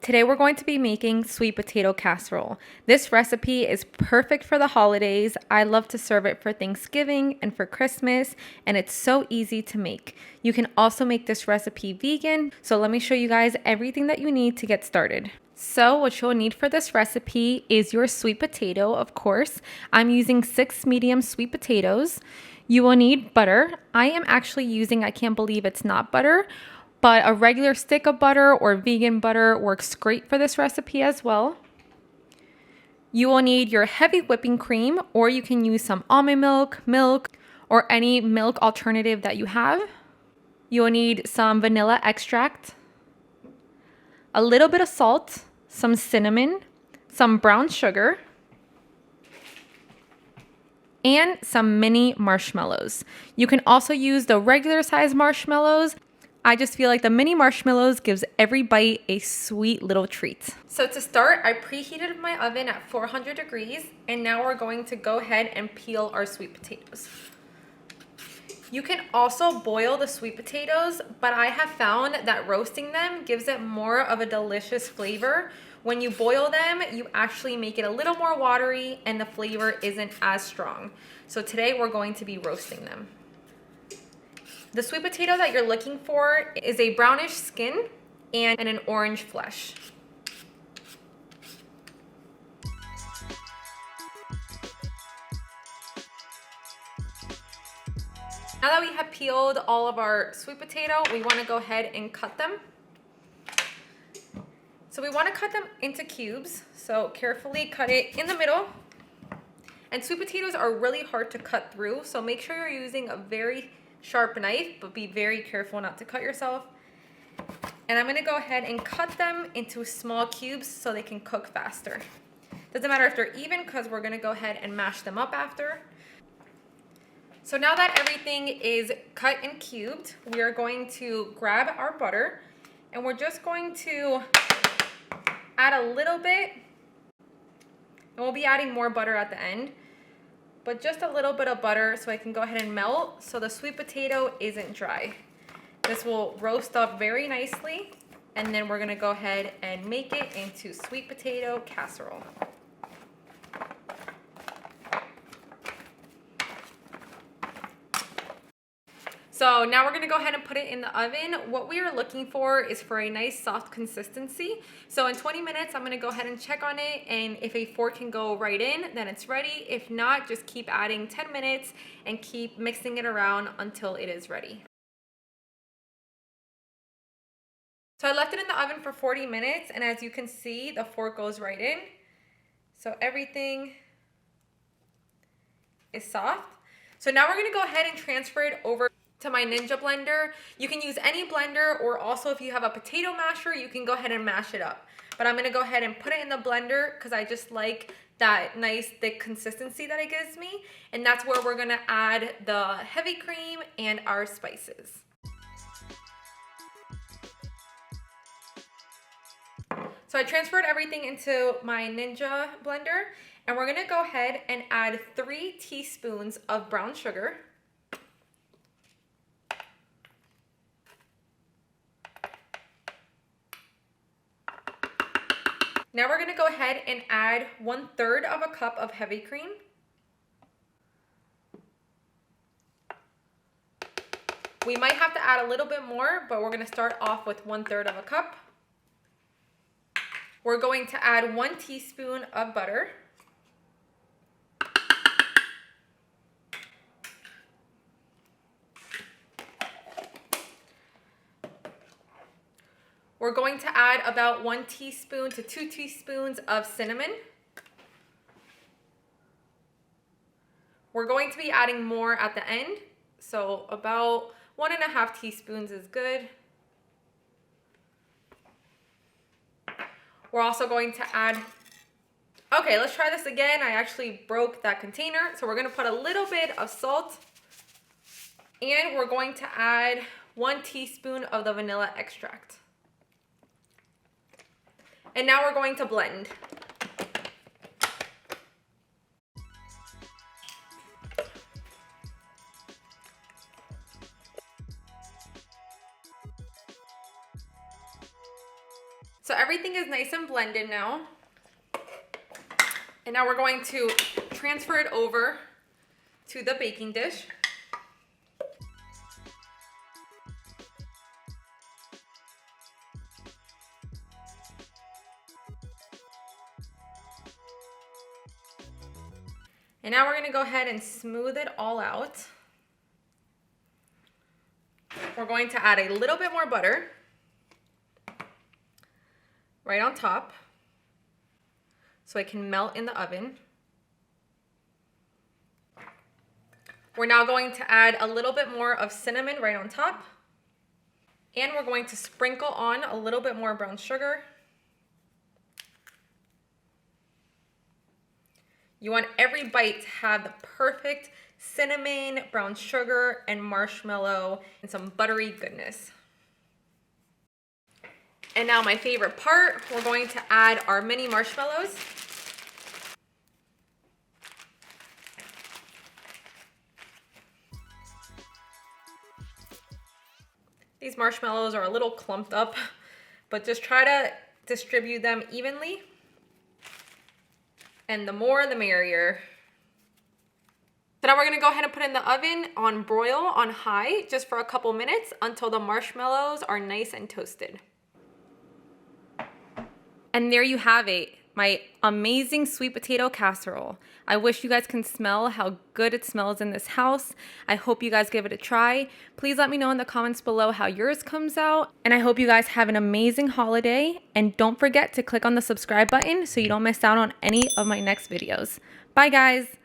Today we're going to be making sweet potato casserole. This recipe is perfect for the holidays. I love to serve it for Thanksgiving and for Christmas, and it's so easy to make. You can also make this recipe vegan, so let me show you guys everything that you need to get started. So what you'll need for this recipe is your sweet potato, of course. I'm using 6 medium sweet potatoes. You will need butter. I am actually using, I can't believe it's not butter, but a regular stick of butter or vegan butter works great for this recipe as well. You will need your heavy whipping cream, or you can use some almond milk, or any milk alternative that you have. You will need some vanilla extract, a little bit of salt, some cinnamon, some brown sugar, and some mini marshmallows. You can also use the regular size marshmallows. I just feel like the mini marshmallows gives every bite a sweet little treat. So to start, I preheated my oven at 400 degrees, and now we're going to go ahead and peel our sweet potatoes. You can also boil the sweet potatoes, but I have found that roasting them gives it more of a delicious flavor. When you boil them, you actually make it a little more watery and the flavor isn't as strong. So today we're going to be roasting them. The sweet potato that you're looking for is a brownish skin and an orange flesh. Now that we have peeled all of our sweet potato, we want to go ahead and cut them. So we want to cut them into cubes. So carefully cut it in the middle. And sweet potatoes are really hard to cut through, so make sure you're using a very sharp knife, but be very careful not to cut yourself. And I'm going to go ahead and cut them into small cubes so they can cook faster. Doesn't matter if they're even, because we're going to go ahead and mash them up after. So now that everything is cut and cubed, we are going to grab our butter, and we're just going to add a little bit, and we'll be adding more butter at the end. But just a little bit of butter so I can go ahead and melt so the sweet potato isn't dry. This will roast up very nicely, and then we're gonna go ahead and make it into sweet potato casserole. So now we're gonna go ahead and put it in the oven. What we are looking for is for a nice soft consistency. So in 20 minutes, I'm gonna go ahead and check on it, and if a fork can go right in, then it's ready. If not, just keep adding 10 minutes and keep mixing it around until it is ready. So I left it in the oven for 40 minutes, and as you can see, the fork goes right in. So everything is soft. So now we're gonna go ahead and transfer it over to my Ninja blender. You can use any blender, or also if you have a potato masher, you can go ahead and mash it up. But I'm gonna go ahead and put it in the blender because I just like that nice thick consistency that it gives me. And that's where we're gonna add the heavy cream and our spices. So I transferred everything into my Ninja blender, and we're gonna go ahead and add 3 teaspoons of brown sugar. Now we're gonna go ahead and add 1/3 of a cup of heavy cream. We might have to add a little bit more, but we're gonna start off with 1/3 of a cup. We're going to add 1 teaspoon of butter. We're going to add about 1 teaspoon to 2 teaspoons of cinnamon. We're going to be adding more at the end, so about 1.5 teaspoons is good. We're also going to add, okay, let's try this again. I actually broke that container. So we're gonna put a little bit of salt, and we're going to add 1 teaspoon of the vanilla extract. And now we're going to blend. So everything is nice and blended now. And now we're going to transfer it over to the baking dish. And now we're going to go ahead and smooth it all out. We're going to add a little bit more butter right on top so it can melt in the oven. We're now going to add a little bit more of cinnamon right on top. And we're going to sprinkle on a little bit more brown sugar. You want every bite to have the perfect cinnamon, brown sugar, and marshmallow, and some buttery goodness. And now my favorite part, we're going to add our mini marshmallows. These marshmallows are a little clumped up, but just try to distribute them evenly. And the more, the merrier. So now we're gonna go ahead and put in the oven on broil on high just for a couple minutes until the marshmallows are nice and toasted. And there you have it, my amazing sweet potato casserole. I wish you guys can smell how good it smells in this house. I hope you guys give it a try. Please let me know in the comments below how yours comes out. And I hope you guys have an amazing holiday. And don't forget to click on the subscribe button so you don't miss out on any of my next videos. Bye guys.